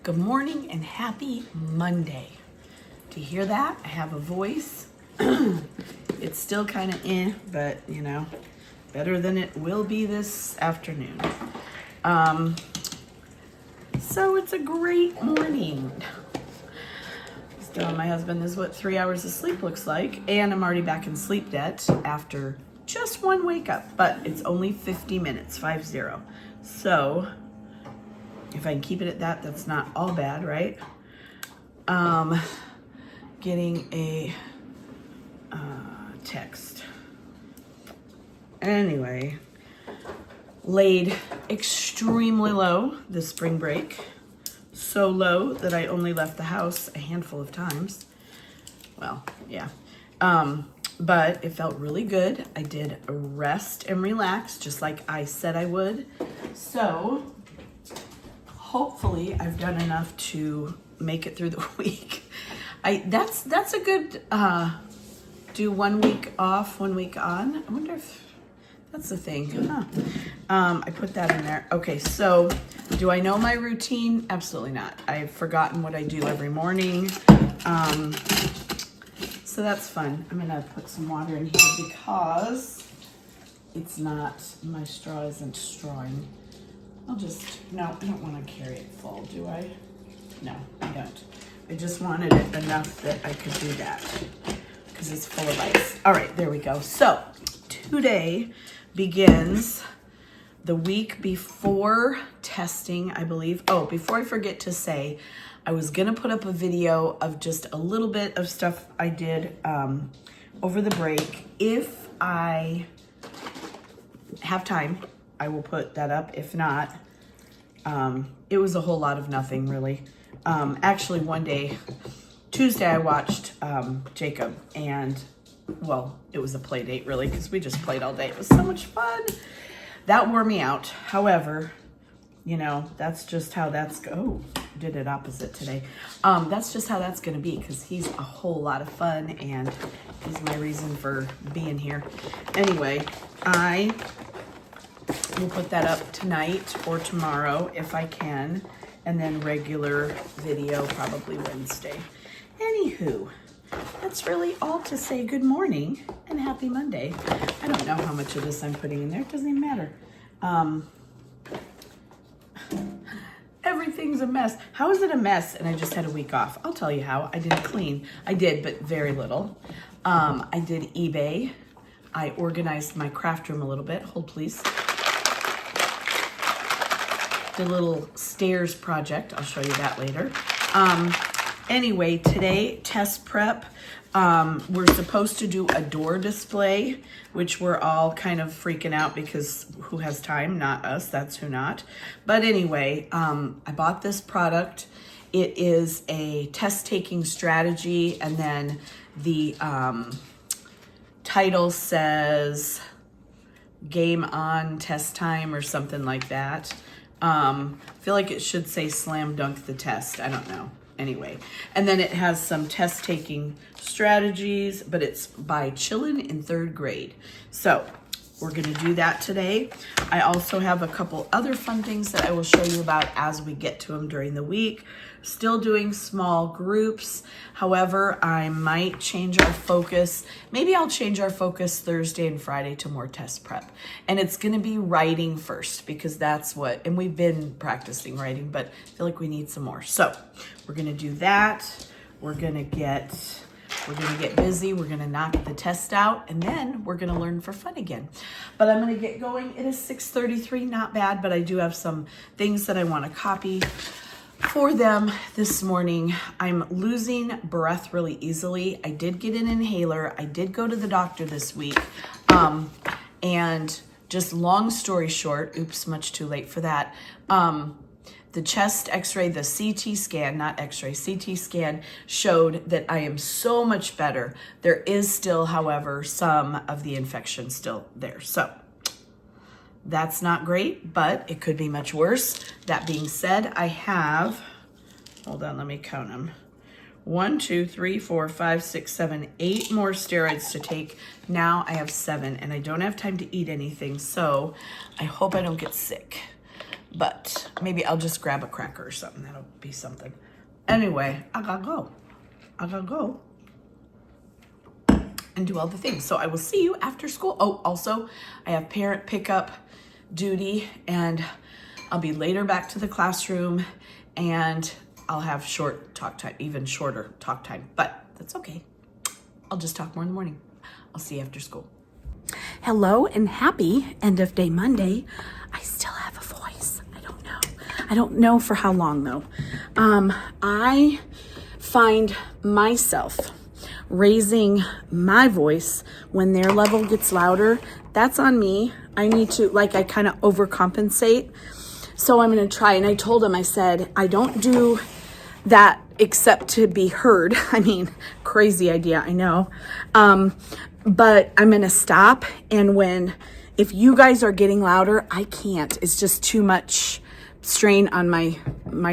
Good morning and happy Monday. Do you hear that? I have a voice. It's still kind of but you know, better than it will be this afternoon. So it's a great morning. I was telling my husband this is what 3 hours of sleep looks like, and I'm already back in sleep debt after just one wake up, but it's only 50 minutes, 50. So if I can keep it at that, that's not all bad, right? Getting a text. Anyway, laid extremely low this spring break. So low that I only left the house a handful of times. Well, yeah. But it felt really good. I did rest and relax just like I said I would. So hopefully I've done enough to make it through the week. That's a good do 1 week off, 1 week on. I wonder if that's the thing. Huh. I put that in there. Okay, so do I know my routine? Absolutely not. I've forgotten what I do every morning. So that's fun. I'm gonna put some water in here because it's not, my straw isn't strawing. No, I don't want to carry it full, do I? No, I don't. I just wanted it enough that I could do that because it's full of ice. All right, there we go. So today begins the week before testing, I believe. Oh, before I forget to say, I was gonna put up a video of just a little bit of stuff I did over the break. If I have time, I will put that up. If not, it was a whole lot of nothing really. Actually one day, Tuesday, I watched Jacob, and well, it was a play date really because we just played all day. It was so much fun. That wore me out. However, you know, that's just how did it opposite today. That's just how that's gonna be because he's a whole lot of fun and he's my reason for being here. Anyway, I will put that up tonight or tomorrow if I can, and then regular video probably Wednesday. Anywho, that's really all to say good morning and happy Monday. I don't know how much of this I'm putting in there. It doesn't even matter. Everything's a mess. How is it a mess and I just had a week off? I'll tell you how. I didn't clean. I did, but very little. I did eBay. I organized my craft room a little bit. Hold please. The little stairs project. I'll show you that later. Anyway, today, test prep. We're supposed to do a door display, which we're all kind of freaking out because who has time? Not us, that's who not. But anyway, I bought this product. It is a test-taking strategy, and then the title says game on, test time, or something like that. I feel like it should say slam dunk the test. I don't know. Anyway, and then it has some test taking strategies, but it's by Chillin' in 3rd grade. So we're gonna do that today. I also have a couple other fun things that I will show you about as we get to them during the week. Still doing small groups. However, I might change our focus. Maybe I'll change our focus Thursday and Friday to more test prep. And it's gonna be writing first because that's what, and we've been practicing writing, but I feel like we need some more. So we're gonna do that. We're gonna get busy. We're gonna knock the test out, and then we're gonna learn for fun again. But I'm gonna get going. It is 6:33, not bad, but I do have some things that I wanna copy for them this morning. I'm losing breath really easily. I did get an inhaler. I did go to the doctor this week. And just long story short, oops, much too late for that. The chest x-ray, the CT scan, not x-ray, CT scan showed that I am so much better. There is still, however, some of the infection still there. So that's not great, but it could be much worse. That being said, I have, hold on, let me count them. 1, 2, 3, 4, 5, 6, 7, 8 more steroids to take. Now I have 7, and I don't have time to eat anything, so I hope I don't get sick. but maybe I'll just grab a cracker or something. That'll be something. Anyway, I gotta go and do all the things. So I will see you after school. Oh, also, I have parent pickup duty, and I'll be later back to the classroom, and I'll have short talk time, even shorter talk time, but that's okay. I'll just talk more in the morning. I'll see you after school. Hello and happy end of day Monday. I still have a voice. I don't know for how long though. I find myself raising my voice when their level gets louder. That's on me. I need to, I kind of overcompensate. So I'm going to try. And I told him, I said, I don't do that except to be heard. I mean, crazy idea, I know. But I'm going to stop. And if you guys are getting louder, I can't. It's just too much strain on my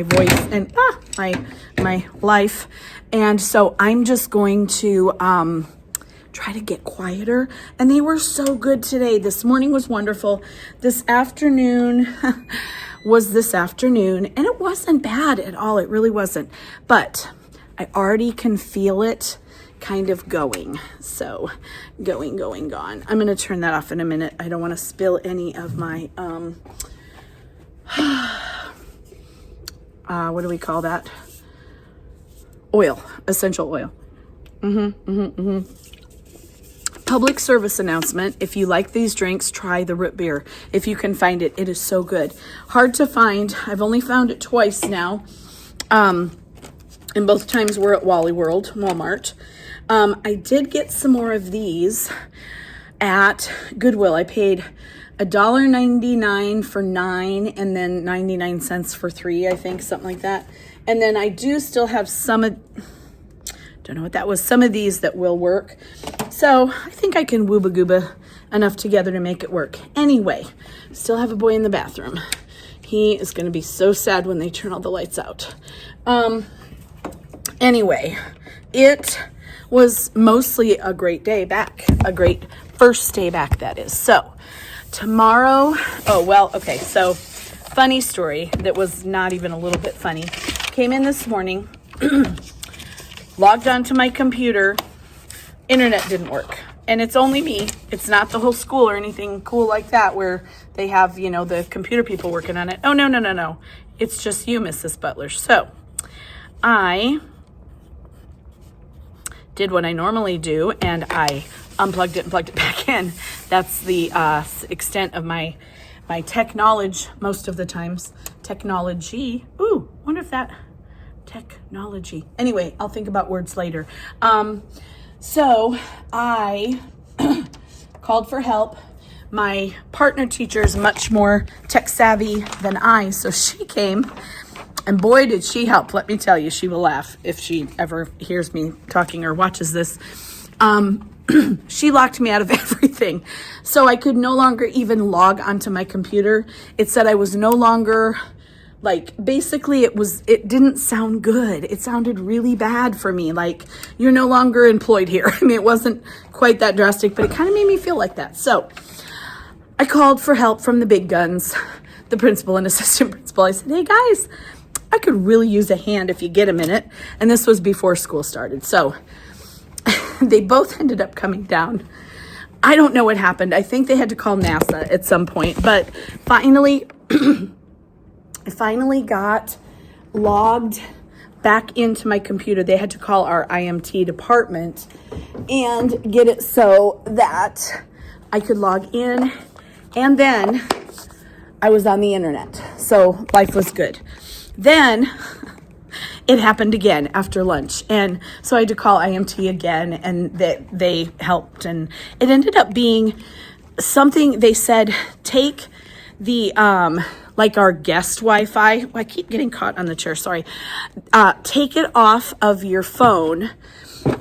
voice and my life. And so I'm just going to try to get quieter. And they were so good today. This morning was wonderful. This afternoon was this afternoon, and it wasn't bad at all. It really wasn't. But I already can feel it kind of going. So going, gone. I'm going to turn that off in a minute. I don't want to spill any of my, what do we call that? Oil, essential oil. Public service announcement. If you like these drinks, try the root beer. If you can find it, it is so good. Hard to find. I've only found it twice now. And both times we're at Wally World, Walmart. I did get some more of these at Goodwill. I paid $1.99 for 9 and then 99 cents for 3, I think, something like that. And then I do still have some of, don't know what that was, some of these that will work. So I think I can wooba gooba enough together to make it work. Anyway, still have a boy in the bathroom. He is going to be so sad when they turn all the lights out. Anyway, it was mostly a great day back, a great first day back, that is. So tomorrow, so funny story that was not even a little bit funny. Came in this morning, logged onto my computer, internet didn't work. And it's only me. It's not the whole school or anything cool like that where they have, the computer people working on it. Oh, no. It's just you, Mrs. Butler. So I did what I normally do, and I unplugged it and plugged it back in. That's the extent of my technology most of the times. Technology. Ooh, wonder if that technology. Anyway, I'll think about words later. So I called for help. My partner teacher is much more tech savvy than I, so she came. And boy, did she help. Let me tell you, she will laugh if she ever hears me talking or watches this. She locked me out of everything. So I could no longer even log onto my computer. It said I was no longer, basically it didn't sound good. It sounded really bad for me. You're no longer employed here. I mean, it wasn't quite that drastic, but it kind of made me feel like that. So I called for help from the big guns, the principal and assistant principal. I said, hey guys, I could really use a hand if you get a minute. And this was before school started. So they both ended up coming down. I don't know what happened. I think they had to call NASA at some point, but finally, I finally got logged back into my computer. They had to call our IMT department and get it so that I could log in, and then I was on the internet. So life was good. Then it happened again after lunch. And so I had to call IMT again, and they helped. And it ended up being something. They said, take the, our guest Wi-Fi. Well, I keep getting caught on the chair, sorry. Take it off of your phone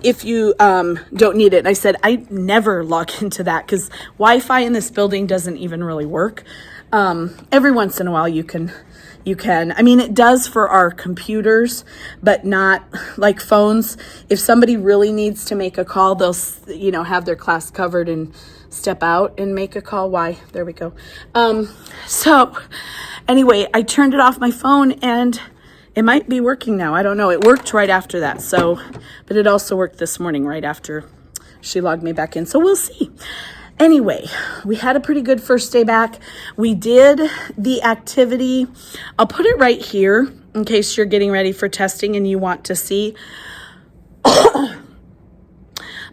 if you don't need it. And I said, I never log into that because Wi-Fi in this building doesn't even really work. Every once in a while you can. I mean, it does for our computers, but not like phones. If somebody really needs to make a call, they'll, have their class covered and step out and make a call. Why? There we go. So anyway, I turned it off my phone and it might be working now. I don't know. It worked right after that. So, but it also worked this morning right after she logged me back in. So we'll see. Anyway, we had a pretty good first day back. We did the activity. I'll put it right here in case you're getting ready for testing and you want to see.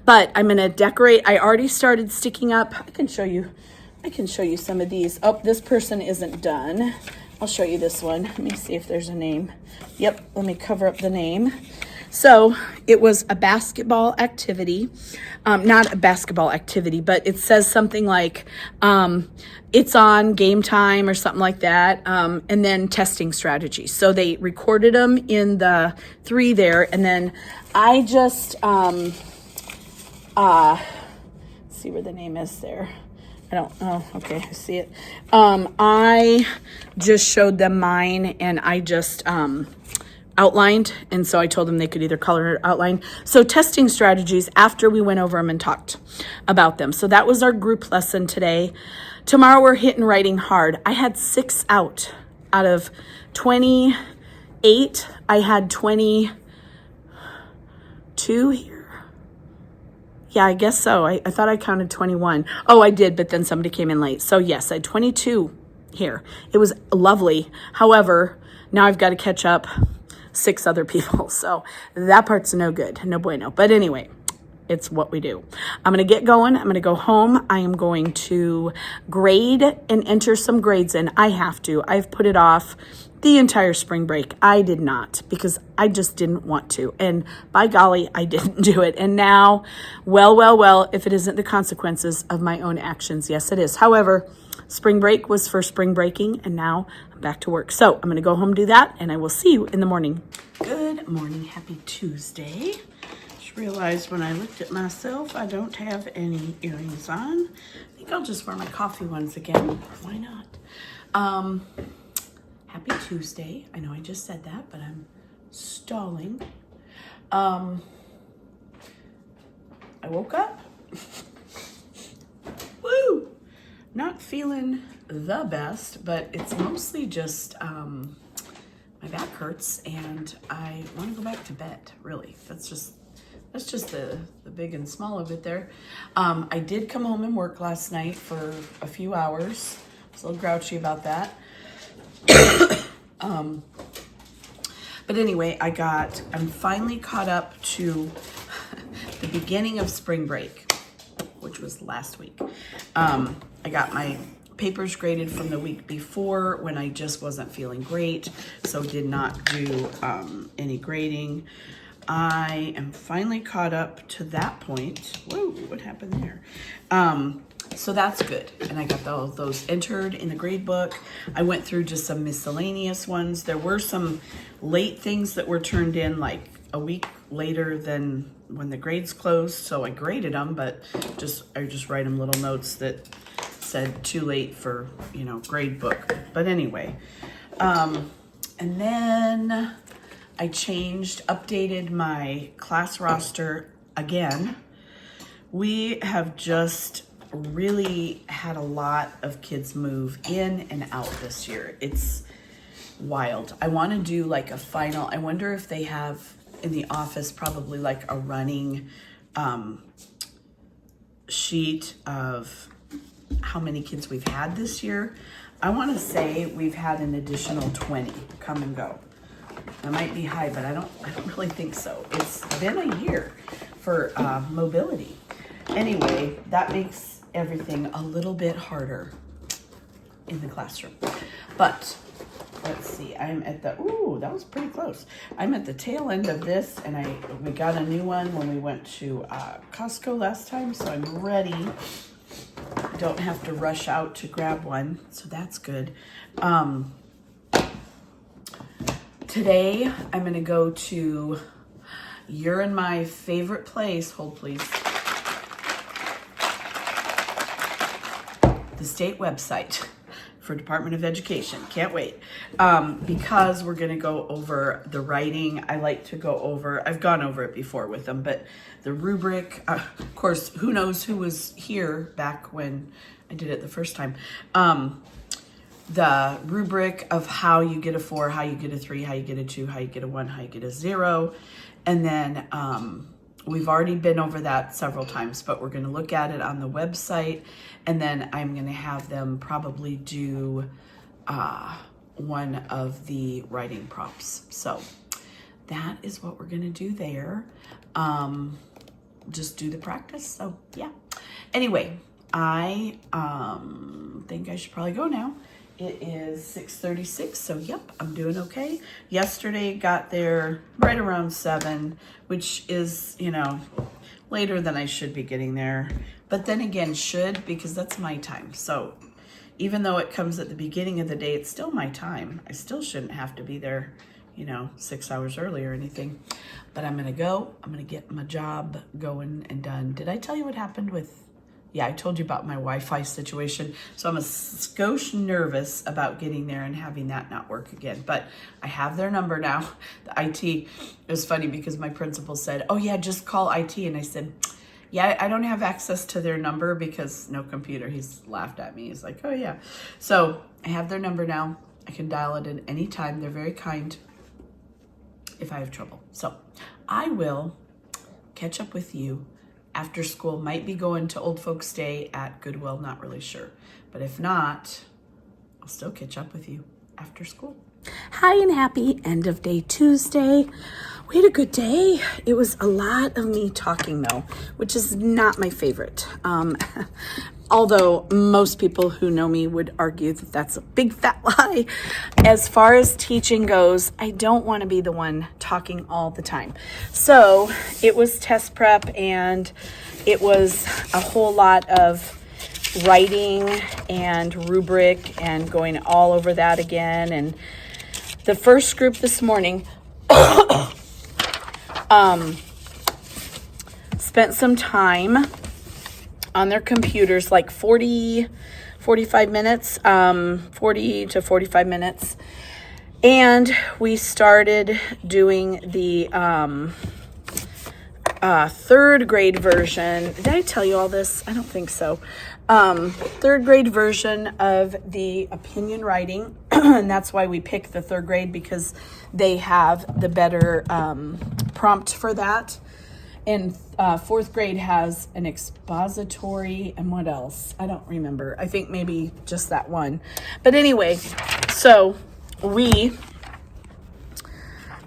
But I'm going to decorate. I already started sticking up. I can show you some of these. Oh, this person isn't done. I'll show you this one. Let me see if there's a name. Yep, let me cover up the name. So it was a basketball activity, not a basketball activity, but it says something like it's on game time or something like that, and then testing strategies. So they recorded them in the 3 there, and then I just, let's see where the name is there. Okay, I see it. I just showed them mine, and I just outlined, and so I told them they could either color or outline. So testing strategies after we went over them and talked about them. So that was our group lesson today. Tomorrow we're hitting writing hard. I had 6 out of 28. I had 22 here. Yeah, I guess so. I thought I counted 21. Oh, I did, but then somebody came in late. So yes, I had 22 here. It was lovely. However, now I've got to catch up 6 other people. So that part's no good. No bueno. But anyway, it's what we do. I'm going to get going. I'm going to go home. I am going to grade and enter some grades in. I have to. I've put it off the entire spring break. I did not because I just didn't want to. And by golly, I didn't do it. And now, well, if it isn't the consequences of my own actions, yes, it is. However, spring break was for spring breaking, and now I'm back to work. So I'm going to go home, do that, and I will see you in the morning. Good morning. Happy Tuesday. Just realized when I looked at myself, I don't have any earrings on. I think I'll just wear my coffee ones again. Why not? Happy Tuesday. I know I just said that, but I'm stalling. I woke up. Woo! Not feeling the best, but it's mostly just my back hurts and I want to go back to bed, really. That's just the big and small of it there. I did come home and work last night for a few hours. I was a little grouchy about that. But anyway, I'm finally caught up to the beginning of spring break, which was last week. I got my papers graded from the week before when I just wasn't feeling great, so did not do any grading. I am finally caught up to that point. Whoa, what happened there? So that's good. And I got all those entered in the grade book. I went through just some miscellaneous ones. There were some late things that were turned in like a week later than when the grades closed. So I graded them, but I just write them little notes that said too late for, grade book. But anyway, and then I updated my class roster again. We have just really had a lot of kids move in and out this year. It's wild. I want to do like a final. I wonder if they have in the office probably like a running sheet of how many kids we've had this year. I want to say we've had an additional 20 come and go. That might be high, but I don't really think so. It's been a year for mobility. Anyway, that makes everything a little bit harder in the classroom. But let's see, I'm at that was pretty close. I'm at the tail end of this, and we got a new one when we went to Costco last time, so I'm ready. Don't have to rush out to grab one, so that's good. Today I'm gonna go to you're in my favorite place. Hold, please. The state website for Department of Education. Can't wait. Because we're going to go over the writing. I like to go over, I've gone over it before with them, but the rubric, of course, who knows who was here back when I did it the first time. The rubric of how you get a 4, how you get a 3, how you get a 2, how you get a 1, how you get a 0. And then we've already been over that several times, but we're going to look at it on the website. And then I'm going to have them probably do one of the writing prompts. So that is what we're going to do there. Just do the practice. So yeah. Anyway, I think I should probably go now. It is 6:36, so yep, I'm doing okay. Yesterday got there right around 7, which is, you know, later than I should be getting there. But then again, should, because that's my time. So even though it comes at the beginning of the day, it's still my time. I still shouldn't have to be there, you know, 6 hours early or anything. But I'm gonna go, I'm gonna get my job going and done. Did I tell you what happened with, yeah, I told you about my Wi-Fi situation. So I'm a skosh nervous about getting there and having that not work again. But I have their number now. The IT, it was funny because my principal said, oh yeah, just call IT. And I said, yeah, I don't have access to their number because no computer. He's laughed at me. He's like, oh yeah. So I have their number now. I can dial it at any time. They're very kind if I have trouble. So I will catch up with you after school. Might be going to Old Folks Day at Goodwill, not really sure. But if not, I'll still catch up with you after school. Hi and happy end of day Tuesday. We had a good day. It was a lot of me talking though, which is not my favorite. Although most people who know me would argue that that's a big fat lie. As far as teaching goes, I don't want to be the one talking all the time. So it was test prep and it was a whole lot of writing and rubric and going all over that again. And the first group this morning spent some time on their computers, like 45 minutes, 40 to 45 minutes. And we started doing the third grade version. Did I tell you all this? I don't think so. Third grade version of the opinion writing. And that's why we picked the third grade, because they have the better prompt for that. And fourth grade has an expository, and what else? I don't remember. I think maybe just that one. But anyway, so we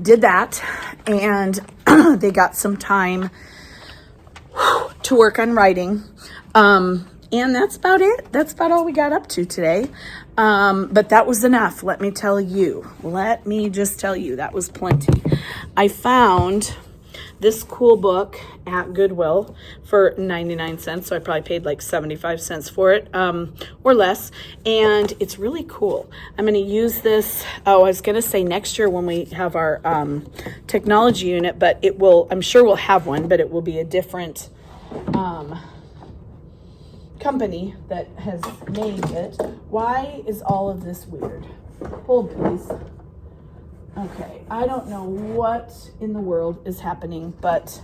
did that, and they got some time to work on writing. And that's about it. That's about all we got up to today. But that was enough. Let me tell you. Let me just tell you, that was plenty. I found this cool book at Goodwill for 99 cents. So I probably paid like 75 cents for it, or less. And it's really cool. I'm going to use this. Oh, I was going to say next year when we have our technology unit, but it will, I'm sure we'll have one, but it will be a different company that has made it. Why is all of this weird? Hold, please. Okay, I don't know what in the world is happening, but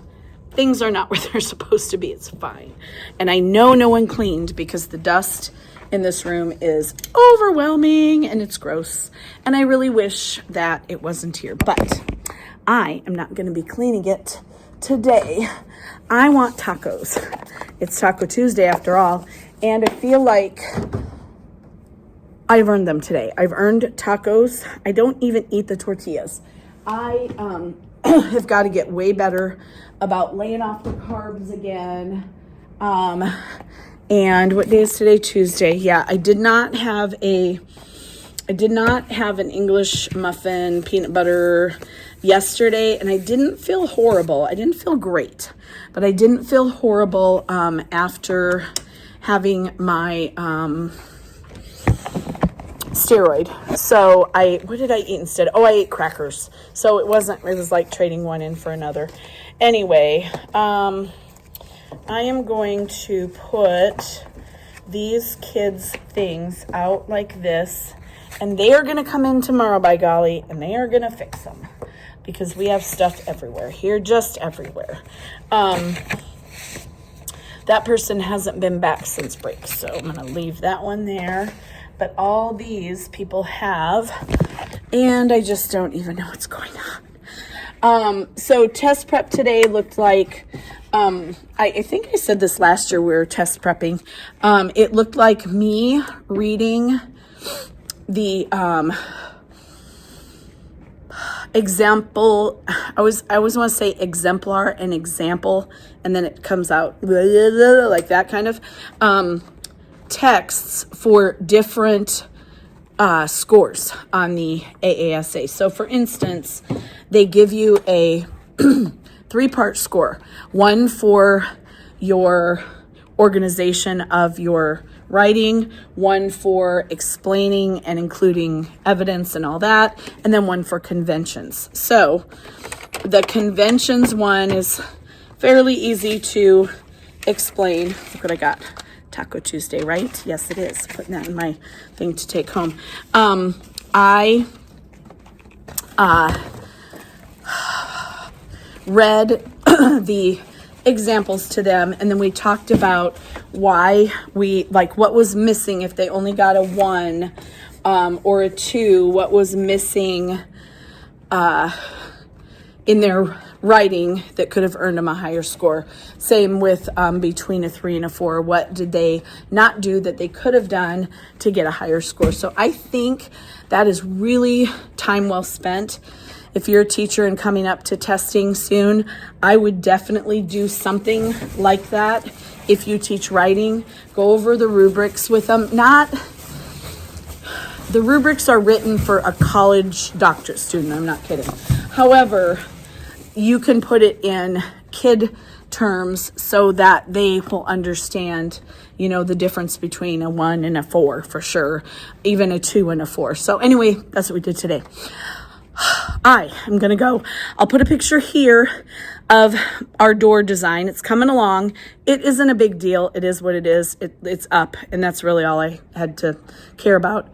things are not where they're supposed to be. It's fine. And I know no one cleaned because the dust in this room is overwhelming and it's gross. And I really wish that it wasn't here, but I am not going to be cleaning it today. I want tacos. It's Taco Tuesday after all, and I feel like I've earned them today. I've earned tacos. I don't even eat the tortillas. I have got to get way better about laying off the carbs again. And what day is today? Tuesday. Yeah, I did not have an English muffin, peanut butter yesterday, and I didn't feel horrible. I didn't feel great, but I didn't feel horrible after having my steroid. So what did I eat instead? Oh, I ate crackers. So it was like trading one in for another. Anyway, I am going to put these kids' things out like this, and they are going to come in tomorrow, by golly, and they are going to fix them because we have stuff everywhere here, just everywhere. That person hasn't been back since break, so I'm going to leave that one there. But all these people have, and I just don't even know what's going on. So test prep today looked like, I think I said this last year we were test prepping. It looked like me reading the example. I always want to say exemplar and example, and then it comes out like that kind of texts for different scores on the AASA. So for instance, they give you a 3-part score, one for your organization of your writing, one for explaining and including evidence and all that, and then one for conventions. So the conventions one is fairly easy to explain. Look what I got. Taco Tuesday, right? Yes, it is. Putting that in my thing to take home. I read the examples to them, and then we talked about why what was missing if they only got a 1 or a 2, what was missing in their writing that could have earned them a higher score. Same with between a 3 and a 4. What did they not do that they could have done to get a higher score? So I think that is really time well spent. If you're a teacher and coming up to testing soon, I would definitely do something like that. If you teach writing, go over the rubrics with them. The rubrics are written for a college doctorate student. I'm not kidding. However, you can put it in kid terms so that they will understand, the difference between a 1 and a 4 for sure, even a 2 and a 4. So anyway, that's what we did today. I am going to go. I'll put a picture here of our door design. It's coming along. It isn't a big deal. It is what it is. It's up, and that's really all I had to care about.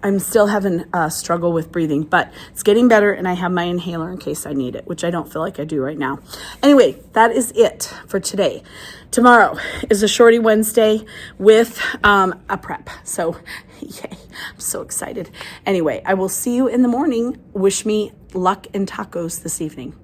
I'm still having a struggle with breathing, but it's getting better, and I have my inhaler in case I need it, which I don't feel like I do right now. Anyway, that is it for today. Tomorrow is a Shorty Wednesday with a prep. So, yay, I'm so excited. Anyway, I will see you in the morning. Wish me luck and tacos this evening.